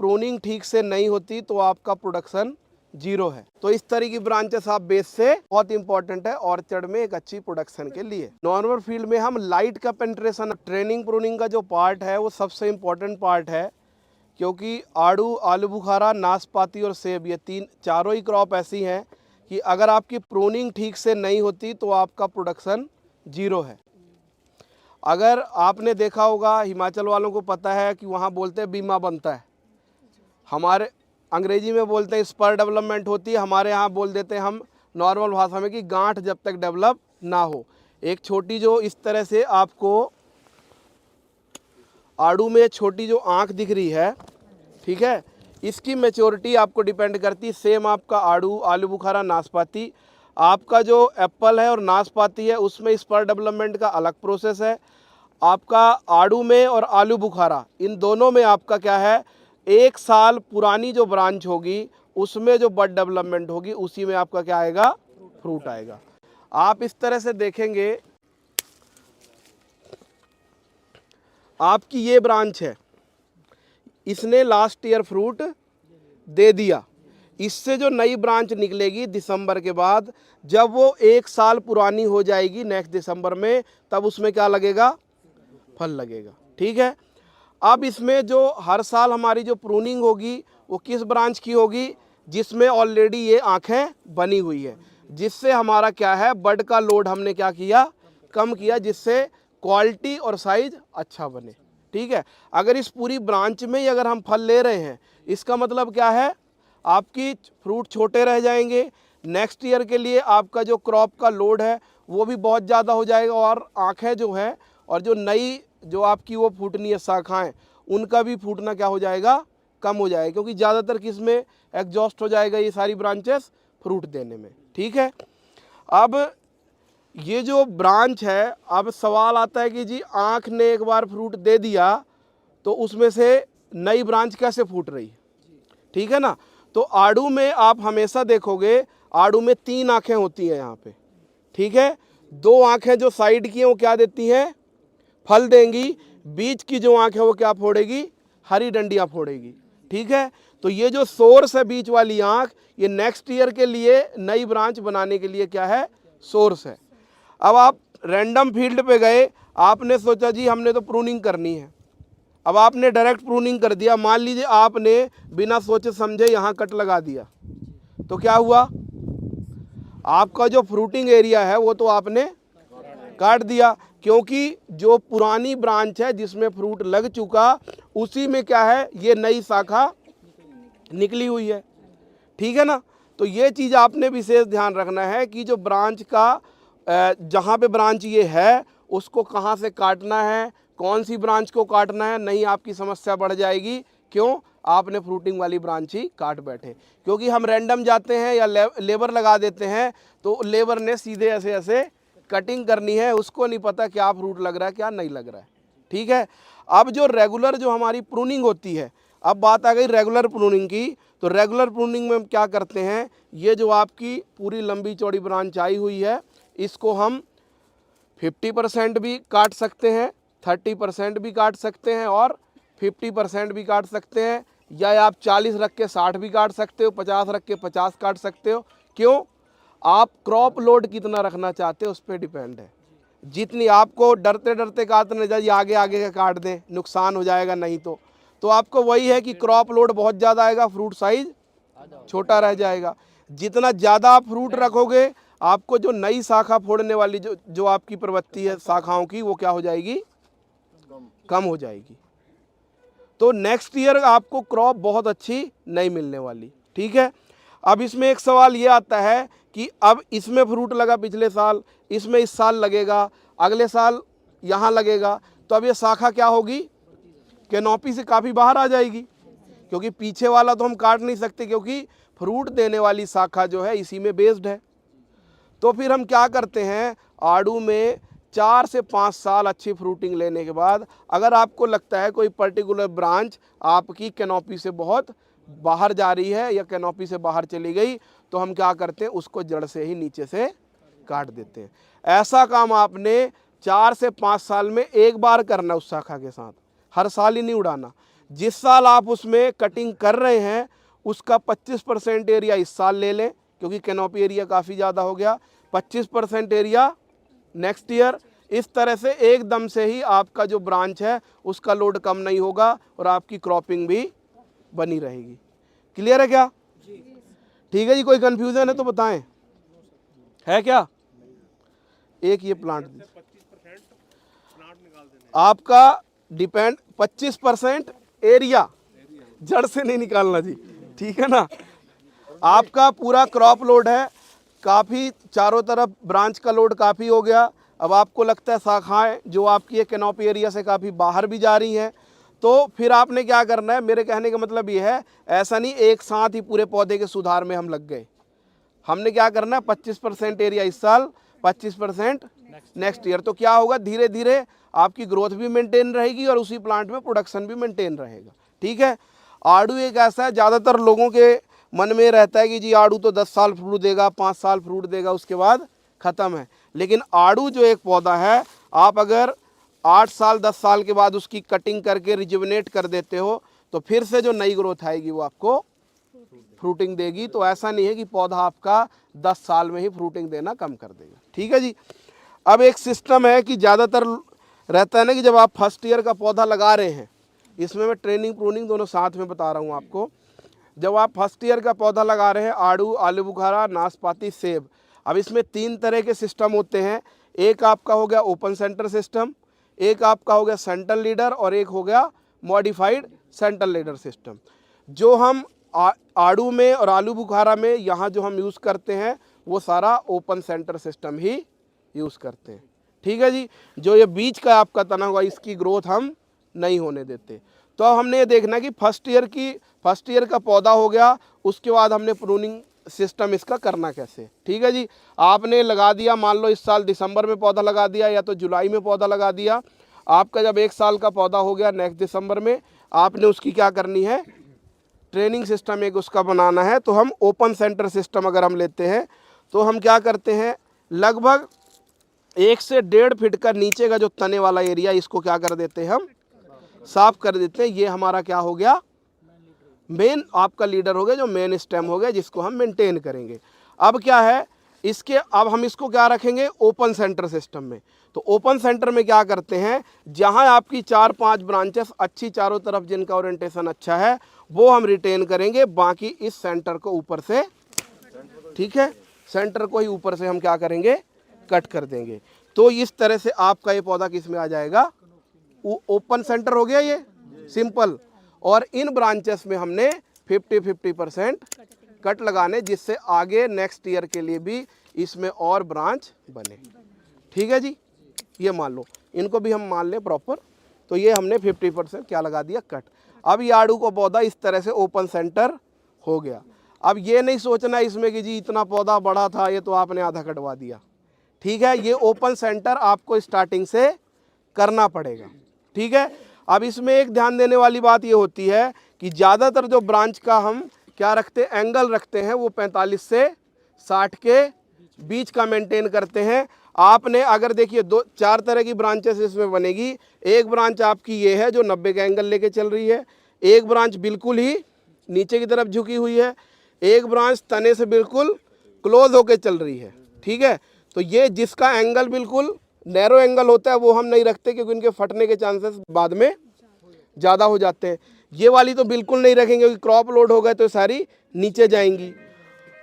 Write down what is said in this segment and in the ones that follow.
Pruning ठीक से नहीं होती तो आपका प्रोडक्शन जीरो है। तो इस तरह की ब्रांचेस आप बेस से बहुत इंपॉर्टेंट है ऑर्चर्ड में एक अच्छी प्रोडक्शन के लिए। नॉर्मल फील्ड में हम लाइट का पेंट्रेशन, ट्रेनिंग प्रूनिंग का जो पार्ट है वो सबसे इम्पोर्टेंट पार्ट है, क्योंकि आड़ू, आलू बुखारा, नाशपाती और सेब, ये चारों ही क्रॉप ऐसी हैं कि अगर आपकी प्रूनिंग ठीक से नहीं होती तो आपका प्रोडक्शन जीरो है। अगर आपने देखा होगा, हिमाचल वालों को पता है कि वहाँ बोलते हैं बीमा बनता है, हमारे अंग्रेजी में बोलते हैं स्पर डेवलपमेंट होती है, हमारे यहाँ बोल देते हैं हम नॉर्मल भाषा में कि गांठ जब तक डेवलप ना हो। एक छोटी जो इस तरह से आपको आड़ू में छोटी जो आँख दिख रही है, ठीक है, इसकी मैच्योरिटी आपको डिपेंड करती है। सेम आपका आड़ू, आलू बुखारा, नाशपाती, आपका जो एप्पल है और नाशपाती है उसमें स्पर डेवलपमेंट का अलग प्रोसेस है। आपका आड़ू में और आलू बुखारा, इन दोनों में आपका क्या है, 1 साल पुरानी जो ब्रांच होगी उसमें जो बड डेवलपमेंट होगी उसी में आपका क्या आएगा, फ्रूट आएगा। आप इस तरह से देखेंगे, आपकी ये ब्रांच है, इसने लास्ट ईयर फ्रूट दे दिया, इससे जो नई ब्रांच निकलेगी दिसंबर के बाद, जब वो 1 साल पुरानी हो जाएगी नेक्स्ट दिसंबर में, तब उसमें क्या लगेगा, फल लगेगा। ठीक है, अब इसमें जो हर साल हमारी जो प्रूनिंग होगी वो किस ब्रांच की होगी, जिसमें ऑलरेडी ये आँखें बनी हुई है, जिससे हमारा क्या है, बड का लोड हमने क्या किया, कम किया, जिससे क्वालिटी और साइज अच्छा बने। ठीक है, अगर इस पूरी ब्रांच में ही अगर हम फल ले रहे हैं, इसका मतलब क्या है, आपकी फ्रूट छोटे रह जाएंगे, नेक्स्ट ईयर के लिए आपका जो क्रॉप का लोड है वो भी बहुत ज़्यादा हो जाएगा, और आँखें जो है और जो नई जो आपकी वो फूटनी है शाखाएँ, उनका भी फूटना क्या हो जाएगा, कम हो जाएगा, क्योंकि ज़्यादातर किस में एग्जॉस्ट हो जाएगा ये सारी ब्रांचेस, फ्रूट देने में। ठीक है, अब ये जो ब्रांच है, अब सवाल आता है कि जी आँख ने एक बार फ्रूट दे दिया तो उसमें से नई ब्रांच कैसे फूट रही है। ठीक है ना, तो आड़ू में आप हमेशा देखोगे, आड़ू में 3 आँखें होती हैं यहाँ पे। ठीक है, 2 आँखें जो साइड की हैं वो क्या देती हैं, फल देंगी, बीच की जो आँख है वो क्या फोड़ेगी, हरी डंडियाँ फोड़ेगी। ठीक है, तो ये जो सोर्स है बीच वाली आँख, ये नेक्स्ट ईयर के लिए नई ब्रांच बनाने के लिए क्या है, सोर्स है। अब आप रैंडम फील्ड पे गए, आपने सोचा जी हमने तो प्रूनिंग करनी है, अब आपने डायरेक्ट प्रूनिंग कर दिया, मान लीजिए आपने बिना सोचे समझे यहाँ कट लगा दिया, तो क्या हुआ, आपका जो फ्रूटिंग एरिया है वो तो आपने काट दिया, क्योंकि जो पुरानी ब्रांच है जिसमें फ्रूट लग चुका, उसी में क्या है, ये नई शाखा निकली हुई है। ठीक है ना, तो ये चीज़ आपने विशेष ध्यान रखना है कि जो ब्रांच का जहाँ पे ब्रांच ये है उसको कहाँ से काटना है, कौन सी ब्रांच को काटना है, नहीं आपकी समस्या बढ़ जाएगी। क्यों, आपने फ्रूटिंग वाली ब्रांच ही काट बैठे, क्योंकि हम रैंडम जाते हैं या लेबर लगा देते हैं, तो लेबर ने सीधे ऐसे ऐसे कटिंग करनी है, उसको नहीं पता क्या फ्रूट लग रहा है क्या नहीं लग रहा है। ठीक है, अब जो रेगुलर जो हमारी प्रूनिंग होती है, अब बात आ गई रेगुलर प्रूनिंग की, तो रेगुलर प्रूनिंग में हम क्या करते हैं, ये जो आपकी पूरी लंबी चौड़ी ब्रांच आई हुई है, इसको हम 50% भी काट सकते हैं, 30% भी काट सकते हैं और 50% भी काट सकते हैं, या आप 40 रख के 60 भी काट सकते हो, 50 रख के 50 काट सकते हो। क्यों, आप क्रॉप लोड कितना रखना चाहते हो उस पर डिपेंड है। जितनी आपको डरते डरते काटने जाइए, आगे आगे का काट दें, नुकसान हो जाएगा, नहीं तो आपको वही है कि क्रॉप लोड बहुत ज़्यादा आएगा, फ्रूट साइज छोटा रह जाएगा। जितना ज़्यादा आप फ्रूट रखोगे, आपको जो नई शाखा फोड़ने वाली जो आपकी प्रवृत्ति है शाखाओं की, वो क्या हो जाएगी, कम हो जाएगी। तो नेक्स्ट ईयर आपको क्रॉप बहुत अच्छी नहीं मिलने वाली। ठीक है, अब इसमें एक सवाल ये आता है कि अब इसमें फ्रूट लगा पिछले साल, इसमें इस साल लगेगा, अगले साल यहाँ लगेगा, तो अब ये शाखा क्या होगी, कैनोपी से काफ़ी बाहर आ जाएगी, क्योंकि पीछे वाला तो हम काट नहीं सकते, क्योंकि फ्रूट देने वाली शाखा जो है इसी में बेस्ड है। तो फिर हम क्या करते हैं, आड़ू में 4 से 5 साल अच्छी फ्रूटिंग लेने के बाद, अगर आपको लगता है कोई पर्टिकुलर ब्रांच आपकी कैनोपी से बहुत बाहर जा रही है या कैनोपी से बाहर चली गई, तो हम क्या करते हैं, उसको जड़ से ही नीचे से काट देते हैं। ऐसा काम आपने 4 से 5 साल में एक बार करना उस शाखा के साथ, हर साल ही नहीं उड़ाना। जिस साल आप उसमें कटिंग कर रहे हैं उसका 25% एरिया इस साल ले लें, क्योंकि कैनोपी एरिया काफ़ी ज़्यादा हो गया। 25% एरिया नेक्स्ट ईयर। इस तरह से एकदम से ही आपका जो ब्रांच है उसका लोड कम नहीं होगा और आपकी क्रॉपिंग भी बनी रहेगी। क्लियर है क्या? ठीक है जी, कोई कंफ्यूजन है तो बताएं, है क्या? एक ये प्लांट आपका डिपेंड 25% एरिया, जड़ से नहीं निकालना जी, ठीक है ना। आपका पूरा क्रॉप लोड है, काफ़ी चारों तरफ ब्रांच का लोड काफ़ी हो गया। अब आपको लगता है शाखाएं जो आपकी कैनोपी एरिया से काफ़ी बाहर भी जा रही हैं, तो फिर आपने क्या करना है, मेरे कहने का मतलब ये है, ऐसा नहीं एक साथ ही पूरे पौधे के सुधार में हम लग गए। हमने क्या करना है, 25% एरिया इस साल, 25% नेक्स्ट ईयर। तो क्या होगा, धीरे धीरे आपकी ग्रोथ भी मेंटेन रहेगी और उसी प्लांट में प्रोडक्शन भी मेंटेन रहेगा। ठीक है। आड़ू एक ऐसा है, ज़्यादातर लोगों के मन में रहता है कि जी आड़ू तो 10 साल फ्रूट देगा, 5 साल फ्रूट देगा, उसके बाद ख़त्म है। लेकिन आड़ू जो एक पौधा है, आप अगर 8 साल 10 साल के बाद उसकी कटिंग करके रिजुविनेट कर देते हो तो फिर से जो नई ग्रोथ आएगी वो आपको फ्रूटिंग देगी। तो ऐसा नहीं है कि पौधा आपका 10 साल में ही फ्रूटिंग देना कम कर देगा। ठीक है जी। अब एक सिस्टम है कि ज़्यादातर रहता है ना कि जब आप फर्स्ट ईयर का पौधा लगा रहे हैं, इसमें मैं ट्रेनिंग प्रूनिंग दोनों साथ में बता रहा हूँ आपको। जब आप फर्स्ट ईयर का पौधा लगा रहे हैं, आड़ू, आलू बुखारा, नाशपाती, सेब, अब इसमें 3 तरह के सिस्टम होते हैं। एक आपका हो गया ओपन सेंटर सिस्टम, एक आपका हो गया सेंट्रल लीडर और एक हो गया मॉडिफाइड सेंट्रल लीडर सिस्टम। जो हम आड़ू में और आलू बुखारा में यहाँ जो हम यूज़ करते हैं वो सारा ओपन सेंटर सिस्टम ही यूज़ करते हैं। ठीक है जी। जो ये बीच का आपका तना हुआ, इसकी ग्रोथ हम नहीं होने देते। तो अब हमने ये देखना कि फर्स्ट ईयर का पौधा हो गया, उसके बाद हमने प्रूनिंग सिस्टम इसका करना कैसे। ठीक है जी। आपने लगा दिया, मान लो इस साल दिसंबर में पौधा लगा दिया या तो जुलाई में पौधा लगा दिया। आपका जब 1 साल का पौधा हो गया नेक्स्ट दिसंबर में, आपने उसकी क्या करनी है, ट्रेनिंग सिस्टम एक उसका बनाना है। तो हम ओपन सेंटर सिस्टम अगर हम लेते हैं तो हम क्या करते हैं, लगभग 1 से 1.5 फीट का नीचे का जो तने वाला एरिया, इसको क्या कर देते हैं, हम साफ कर देते हैं। ये हमारा क्या हो गया, मेन आपका लीडर हो गया, जो मेन स्टेम हो गया, जिसको हम मेंटेन करेंगे। अब क्या है इसके, अब हम इसको क्या रखेंगे ओपन सेंटर सिस्टम में। तो ओपन सेंटर में क्या करते हैं, जहां आपकी 4-5 ब्रांचेस अच्छी चारों तरफ जिनका ओरिएंटेशन अच्छा है वो हम रिटेन करेंगे, बाकी इस सेंटर को ऊपर से, ठीक है, सेंटर को ही ऊपर से हम क्या करेंगे, कट कर देंगे। तो इस तरह से आपका ये पौधा किस में आ जाएगा, ओपन सेंटर हो गया ये सिंपल। और इन ब्रांचेस में हमने 50-50% कट लगाने, जिससे आगे नेक्स्ट ईयर के लिए भी इसमें और ब्रांच बने। ठीक है जी। ये मान लो, इनको भी हम मान लें प्रॉपर। तो ये हमने 50% क्या लगा दिया, कट। अब ये आड़ू को पौधा इस तरह से ओपन सेंटर हो गया। अब ये नहीं सोचना इसमें कि जी इतना पौधा बड़ा था, ये तो आपने आधा कटवा दिया। ठीक है। ये ओपन सेंटर आपको स्टार्टिंग से करना पड़ेगा। ठीक है। अब इसमें एक ध्यान देने वाली बात ये होती है कि ज़्यादातर जो ब्रांच का हम क्या रखते हैं, एंगल रखते हैं, वो 45 से 60 के बीच का मेंटेन करते हैं। आपने अगर देखिए 4 तरह की ब्रांचेस इसमें बनेगी। एक ब्रांच आपकी ये है जो 90 का एंगल लेके चल रही है, एक ब्रांच बिल्कुल ही नीचे की तरफ झुकी हुई है, एक ब्रांच तने से बिल्कुल क्लोज होके चल रही है। ठीक है। तो ये जिसका एंगल बिल्कुल नैरो एंगल होता है वो हम नहीं रखते, क्योंकि इनके फटने के चांसेस बाद में ज़्यादा हो जाते हैं। ये वाली तो बिल्कुल नहीं रखेंगे, क्योंकि क्रॉप लोड हो गए तो सारी नीचे जाएंगी।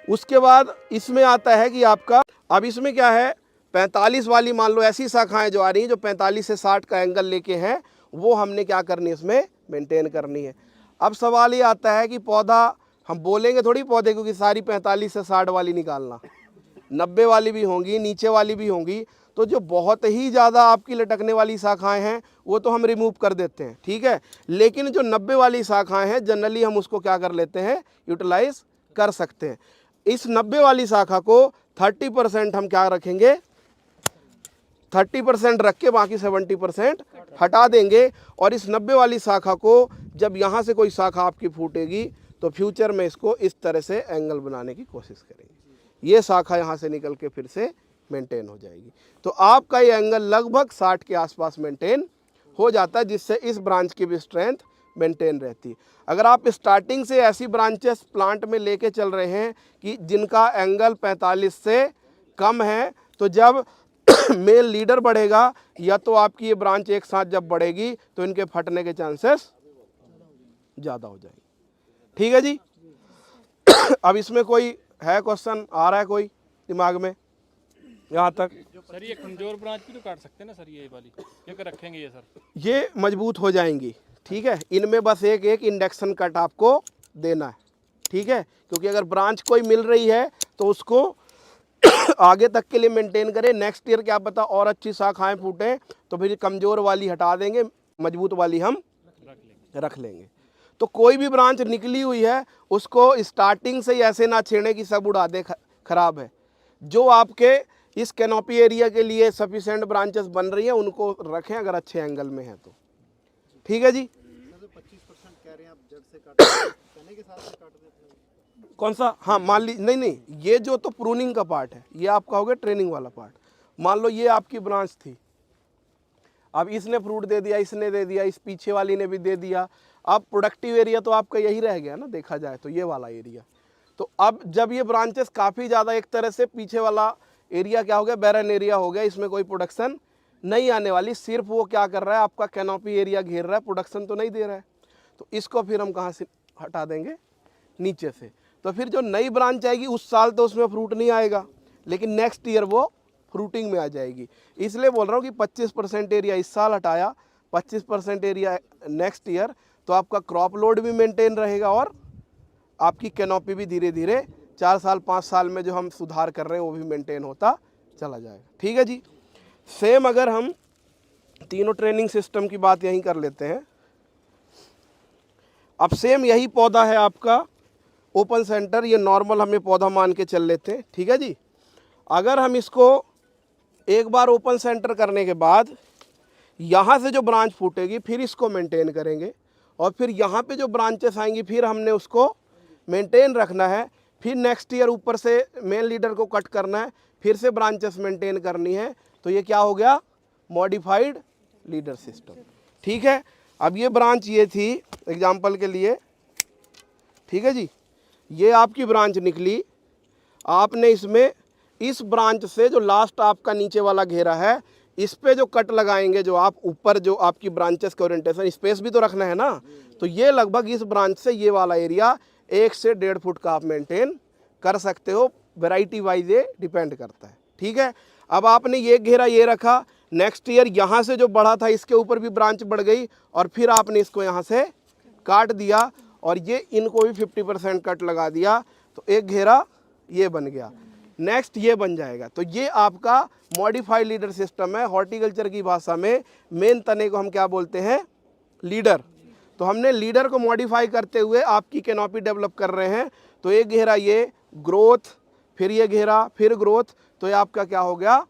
उसके बाद इसमें आता है कि आपका, अब इसमें क्या है, 45 वाली मान लो ऐसी शाखाएं जो आ रही हैं जो 45 से 60 का एंगल लेके हैं, वो हमने क्या करनी है, इसमें मेंटेन करनी है। अब सवाल ये आता है कि पौधा, हम बोलेंगे थोड़ी पौधे क्योंकि सारी 45 से 60 वाली निकालना, 90 वाली भी होंगी, नीचे वाली भी होंगी। तो जो बहुत ही ज़्यादा आपकी लटकने वाली शाखाएं हैं वो तो हम रिमूव कर देते हैं। ठीक है। लेकिन जो 90 वाली शाखाएं हैं जनरली हम उसको क्या कर लेते हैं, यूटिलाइज कर सकते हैं। इस 90 वाली शाखा को 30% हम क्या रखेंगे, 30% रख के बाकी 70% हटा देंगे। और इस 90 वाली शाखा को जब यहाँ से कोई शाखा आपकी फूटेगी तो फ्यूचर में इसको इस तरह से एंगल बनाने की कोशिश करेंगे। ये शाखा यहाँ से निकल के फिर से मेंटेन हो जाएगी। तो आपका ये एंगल लगभग 60 के आसपास मेंटेन हो जाता है, जिससे इस ब्रांच की भी स्ट्रेंथ मेंटेन रहती है। अगर आप स्टार्टिंग से ऐसी ब्रांचेस प्लांट में लेके चल रहे हैं कि जिनका एंगल 45 से कम है, तो जब मेल लीडर बढ़ेगा या तो आपकी ये ब्रांच एक साथ जब बढ़ेगी तो इनके फटने के चांसेस ज़्यादा हो जाएंगे। ठीक है जी। अब इसमें कोई है क्वेश्चन आ रहा है कोई दिमाग में यहाँ तक? सर ये कमजोर ब्रांच भी तो काट सकते हैं ना सर, ये वाली ये कर रखेंगे ये सर? ये मजबूत हो जाएंगी। ठीक है, इनमें बस एक एक इंडक्शन कट आपको देना है। ठीक है, क्योंकि अगर ब्रांच कोई मिल रही है तो उसको आगे तक के लिए मेंटेन करें। नेक्स्ट ईयर क्या पता और अच्छी शाखाएं फूटें तो फिर कमज़ोर वाली हटा देंगे, मजबूत वाली हम रख लेंगे। तो कोई भी ब्रांच निकली हुई है उसको स्टार्टिंग से ही ऐसे ना छेड़े कि सब उड़ा दे, खराब है। जो आपके इस कैनोपी एरिया के लिए सफिशिएंट ब्रांचेस बन रही हैं उनको रखें अगर अच्छे एंगल में है तो। ठीक है जी। 25% कह रहे हैं आप जड़ से तने के साथ में काट देते हैं। कौन सा? हाँ मान ली नहीं, ये जो तो प्रूनिंग का पार्ट है, ये आपका हो गया ट्रेनिंग वाला पार्ट। मान लो ये आपकी ब्रांच थी, अब इसने फ्रूट दे दिया, इसने दे दिया, इस पीछे वाली ने भी दे दिया। अब प्रोडक्टिव एरिया तो आपका यही रह गया ना, देखा जाए तो ये वाला एरिया। तो अब जब ये ब्रांचेस काफ़ी ज़्यादा, एक तरह से पीछे वाला एरिया क्या हो गया, बैरन एरिया हो गया, इसमें कोई प्रोडक्शन नहीं आने वाली। सिर्फ वो क्या कर रहा है, आपका कैनोपी एरिया घेर रहा है, प्रोडक्शन तो नहीं दे रहा है। तो इसको फिर हम कहाँ से हटा देंगे? नीचे से। तो फिर जो नई ब्रांच आएगी उस साल तो उसमें फ्रूट नहीं आएगा, लेकिन नेक्स्ट ईयर वो फ्रूटिंग में आ जाएगी। इसलिए बोल रहा हूँ कि 25% एरिया इस साल हटाया, 25% एरिया नेक्स्ट ईयर, तो आपका क्रॉप लोड भी मेंटेन रहेगा और आपकी कैनोपी भी धीरे धीरे 4 साल 5 साल में जो हम सुधार कर रहे हैं वो भी मेंटेन होता चला जाएगा। ठीक है जी। सेम अगर हम तीनों ट्रेनिंग सिस्टम की बात यहीं कर लेते हैं। अब सेम यही पौधा है आपका ओपन सेंटर, ये नॉर्मल हमें पौधा मान के चल लेते हैं। ठीक है जी। अगर हम इसको एक बार ओपन सेंटर करने के बाद यहाँ से जो ब्रांच फूटेगी फिर इसको मेंटेन करेंगे, और फिर यहाँ पे जो ब्रांचेस आएंगी फिर हमने उसको मेंटेन रखना है। फिर नेक्स्ट ईयर ऊपर से मेन लीडर को कट करना है, फिर से ब्रांचेस मेंटेन करनी है। तो ये क्या हो गया? Modified leader system. ठीक है। अब ये ब्रांच ये थी एग्जाम्पल के लिए। ठीक है जी, ये आपकी ब्रांच निकली, आपने इसमें इस ब्रांच से जो लास्ट आपका नीचे वाला घेरा है इस पे जो कट लगाएंगे, जो आप ऊपर जो आपकी ब्रांचेस के ओरिएंटेशन, स्पेस भी तो रखना है ना। तो ये लगभग इस ब्रांच से ये वाला एरिया 1 से 1.5 फुट का आप मेंटेन कर सकते हो। वैरायटी वाइज ये डिपेंड करता है। ठीक है। अब आपने ये घेरा ये रखा, नेक्स्ट ईयर यहाँ से जो बढ़ा था इसके ऊपर भी ब्रांच बढ़ गई और फिर आपने इसको यहाँ से काट दिया और ये इनको भी 50% कट लगा दिया, तो एक घेरा ये बन गया, नेक्स्ट ये बन जाएगा। तो ये आपका मॉडिफाइड लीडर सिस्टम है। हॉर्टिकल्चर की भाषा में मेन तने को हम क्या बोलते हैं? लीडर। तो हमने लीडर को मॉडिफाई करते हुए आपकी कैनोपी डेवलप कर रहे हैं। तो एक घेरा ये ग्रोथ, फिर ये घेरा, फिर ग्रोथ, तो ये आपका क्या हो गया?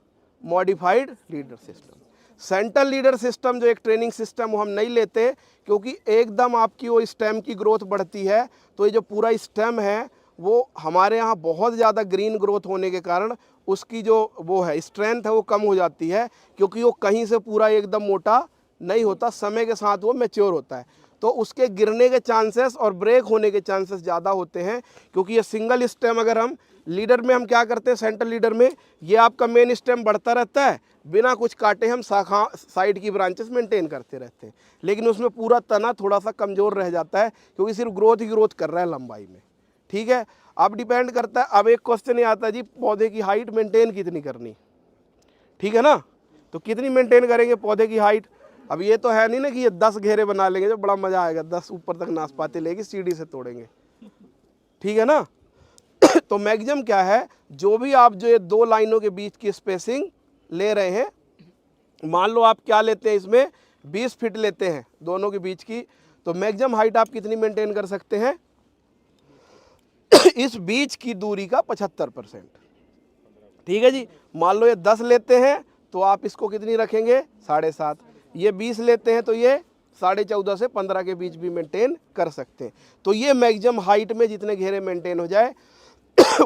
Modified leader system. Central leader system जो एक ट्रेनिंग सिस्टम वो हम नहीं लेते, क्योंकि एकदम आपकी वो स्टेम की ग्रोथ बढ़ती है। तो ये जो पूरा स्टेम है वो हमारे यहाँ बहुत ज़्यादा ग्रीन ग्रोथ होने के कारण उसकी जो वो है स्ट्रेंथ है वो कम हो जाती है, क्योंकि वो कहीं से पूरा एकदम मोटा नहीं होता, समय के साथ वो मैच्योर होता है। तो उसके गिरने के चांसेस और ब्रेक होने के चांसेस ज़्यादा होते हैं, क्योंकि ये सिंगल स्टेम अगर हम लीडर में हम क्या करते हैं, सेंट्रल लीडर में ये आपका मेन स्टेम बढ़ता रहता है, बिना कुछ काटे हम शाखा साइड की ब्रांचेस मेंटेन करते रहते हैं, लेकिन उसमें पूरा तना थोड़ा सा कमज़ोर रह जाता है क्योंकि सिर्फ ग्रोथ ही ग्रोथ कर रहा है लंबाई में। ठीक है। अब डिपेंड करता है, अब एक क्वेश्चन ये आता है जी पौधे की हाइट मेंटेन कितनी करनी? ठीक है ना। तो कितनी मेंटेन करेंगे पौधे की हाइट? अब ये तो है नहीं ना कि ये 10 घेरे बना लेंगे जो बड़ा मज़ा आएगा, 10 ऊपर तक नाशपाती लेके सीढ़ी से तोड़ेंगे। ठीक है ना। तो मैक्सिमम क्या है, जो भी आप जो ये 2 लाइनों के बीच की स्पेसिंग ले रहे हैं, मान लो आप क्या लेते हैं इसमें 20 फीट लेते हैं दोनों के बीच की, तो मैक्सिमम हाइट आप कितनी मेंटेन कर सकते हैं? इस बीच की दूरी का 75%। ठीक है जी। मान लो ये 10 लेते हैं तो आप इसको कितनी रखेंगे? 7.5। ये 20 लेते हैं तो ये 14.5 से 15 के बीच भी मेंटेन कर सकते हैं। तो ये मैक्सिमम हाइट में जितने घेरे मेंटेन हो जाए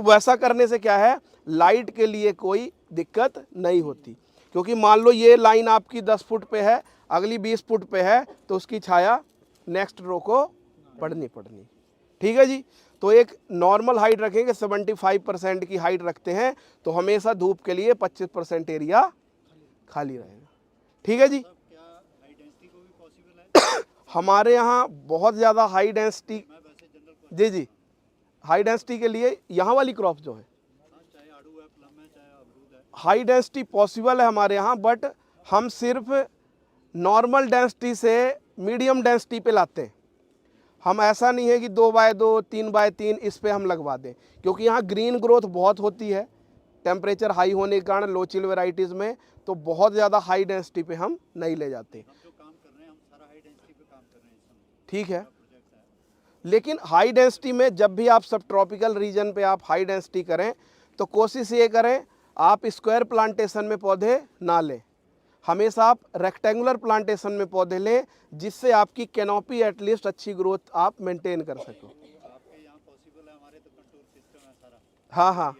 वैसा करने से क्या है, लाइट के लिए कोई दिक्कत नहीं होती, क्योंकि मान लो ये लाइन आपकी 10 फुट पे है, अगली 20 फुट पे है, तो उसकी छाया नेक्स्ट रो को पढ़नी। ठीक है जी। तो एक नॉर्मल हाइट रखेंगे, 75% की हाइट रखते हैं तो हमेशा धूप के लिए 25% एरिया खाली रहेगा। ठीक है जी। क्या हाई डेंसिटी को भी पॉसिबल है? हमारे यहाँ बहुत ज़्यादा हाई डेंसिटी, मैं वैसे जनरल जी, हाई डेंसिटी के लिए यहाँ वाली क्रॉप जो है, चाहे आड़ू है, प्लम है, चाहे अमरूद है, हाई डेंसिटी पॉसिबल है हमारे यहाँ, बट हम सिर्फ नॉर्मल डेंसिटी से मीडियम डेंसिटी पे लाते हैं। हम ऐसा नहीं है कि 2x2 3x3 इस पे हम लगवा दें, क्योंकि यहाँ ग्रीन ग्रोथ बहुत होती है टेम्परेचर हाई होने के कारण लो चिल वेराइटीज़ में, तो बहुत ज़्यादा हाई डेंसिटी पे हम नहीं ले जाते। हम जो काम कर रहे हैं हम सारा हाई डेंसिटी पे काम कर रहे हैं इस समय। ठीक है। प्रोजेक्ट है लेकिन हाई डेंसिटी में जब भी आप सब ट्रॉपिकल रीजन पे आप हाई डेंसिटी करें तो कोशिश ये करें आप स्क्वायर प्लांटेशन में पौधे ना लें, हमेशा आप रेक्टेंगुलर प्लांटेशन में पौधे लें, जिससे आपकी कैनोपी एटलीस्ट अच्छी ग्रोथ आप मेंटेन कर सको। आपके यहाँ पॉसिबल है, हमारे तो कंट्रोल सिस्टम है सारा। हाँ,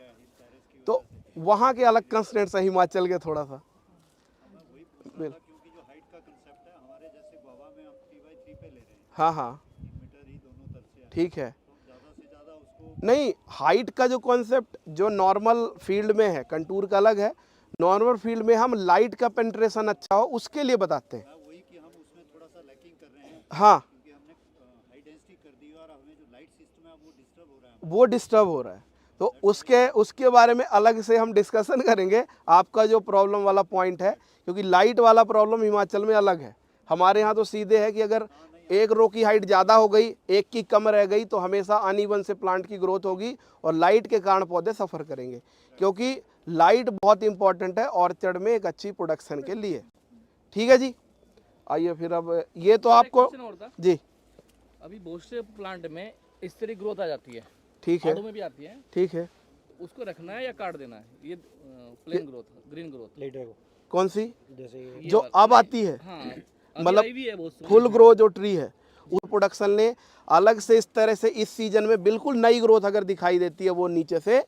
तो वहाँ के अलग कंस्ट्रेंट्स है हिमाचल के थोड़ा सा। मैं वही पूछ रहा था क्योंकि जो हाइट का कंसेप्ट है हमारे जैसे गोवा में हम 3x3 पे ले रहे हैं, हाँ 3 मीटर ही दोनों तरफ से है, ठीक है। तो ज़्यादा से ज़्यादा उसको नहीं, हाइट का जो कॉन्सेप्ट जो नॉर्मल फील्ड में है, कंटूर का अलग है, नॉर्मल फील्ड में हम लाइट का पेंट्रेशन अच्छा हो उसके लिए बताते हैं। वही कि हम उसमें थोड़ा सा लैकिंग कर रहे हैं हाँ, क्योंकि हमने हाई डेंसिटी कर दी और हमें जो लाइट सिस्टम है वो डिस्टर्ब हो रहा है। वो डिस्टर्ब हो रहा है, तो उसके बारे में अलग से हम डिस्कशन करेंगे। आपका जो प्रॉब्लम वाला पॉइंट है, क्योंकि लाइट वाला प्रॉब्लम हिमाचल में अलग है, हमारे यहाँ तो सीधे है कि अगर एक रो की हाइट ज़्यादा हो गई, एक की कम रह गई, तो हमेशा अनइवन से प्लांट की ग्रोथ होगी और लाइट के कारण पौधे सफ़र करेंगे, क्योंकि लाइट बहुत इंपॉर्टेंट है ऑर्चर्ड में एक अच्छी प्रोडक्शन के लिए। ठीक है जी। आइए फिर अब ये तो आपको क्वेश्चन और था, जी, अभी बहुत से प्लांट में इस तरह ग्रोथ आ जाती है, ठीक है, आड़ू में भी आती है, ठीक है। उसको रखना है या काट देना है? ये प्लेन ग्रोथ, ग्रीन ग्रोथ, कौन सी ये जो वाला। अब आती है, हाँ, मतलब अभी भी है बहुत सी। फुल ग्रो जो ट्री है, वो प्रोडक्शन ने अलग से इस तरह से इस सीजन में बिल्कुल नई ग्रोथ अगर दिखाई देती है, वो नीचे से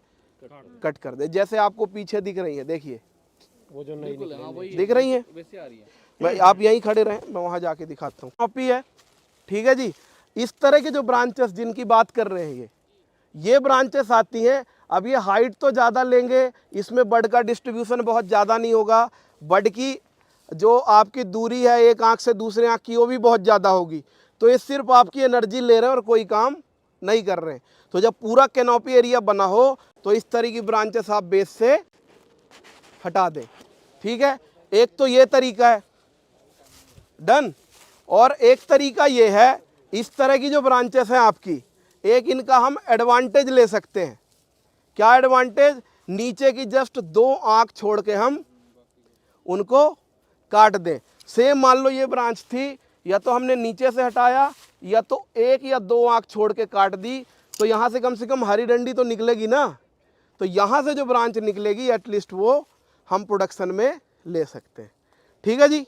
कट कर दे। जैसे आपको पीछे दिख रही है, देखिए वो जो नई बिल्कुल, हाँ वही दिख रही है। वैसे आ रही है। मैं आप यहीं खड़े रहें, मैं वहाँ जाके दिखाता हूँ। कॉपी है, ठीक है जी। इस तरह के जो ब्रांचेस जिनकी बात कर रहे हैं, ये ब्रांचेस आती हैं। अब ये हाइट तो ज़्यादा लेंगे, इसमें बड का डिस्ट्रीब्यूशन बहुत ज़्यादा नहीं होगा, बड की जो आपकी दूरी है एक आँख से दूसरे आँख की, वो भी बहुत ज़्यादा होगी, तो ये सिर्फ आपकी एनर्जी ले रहे हैं और कोई काम नहीं कर रहे हैं। तो जब पूरा कैनोपी एरिया बना हो तो इस तरह की ब्रांचेस आप बेस से हटा दें। ठीक है, एक तो ये तरीका है, डन। और एक तरीका ये है, इस तरह की जो ब्रांचेस हैं आपकी, एक इनका हम एडवांटेज ले सकते हैं। क्या एडवांटेज? नीचे की जस्ट 2 आँख छोड़ के हम उनको काट दें। सेम मान लो ये ब्रांच थी, या तो हमने नीचे से हटाया या तो 1 या 2 आँख छोड़ के काट दी, तो यहाँ से कम हरी डंडी तो निकलेगी ना। तो यहाँ से जो ब्रांच निकलेगी एटलीस्ट वो हम प्रोडक्शन में ले सकते हैं। ठीक है जी।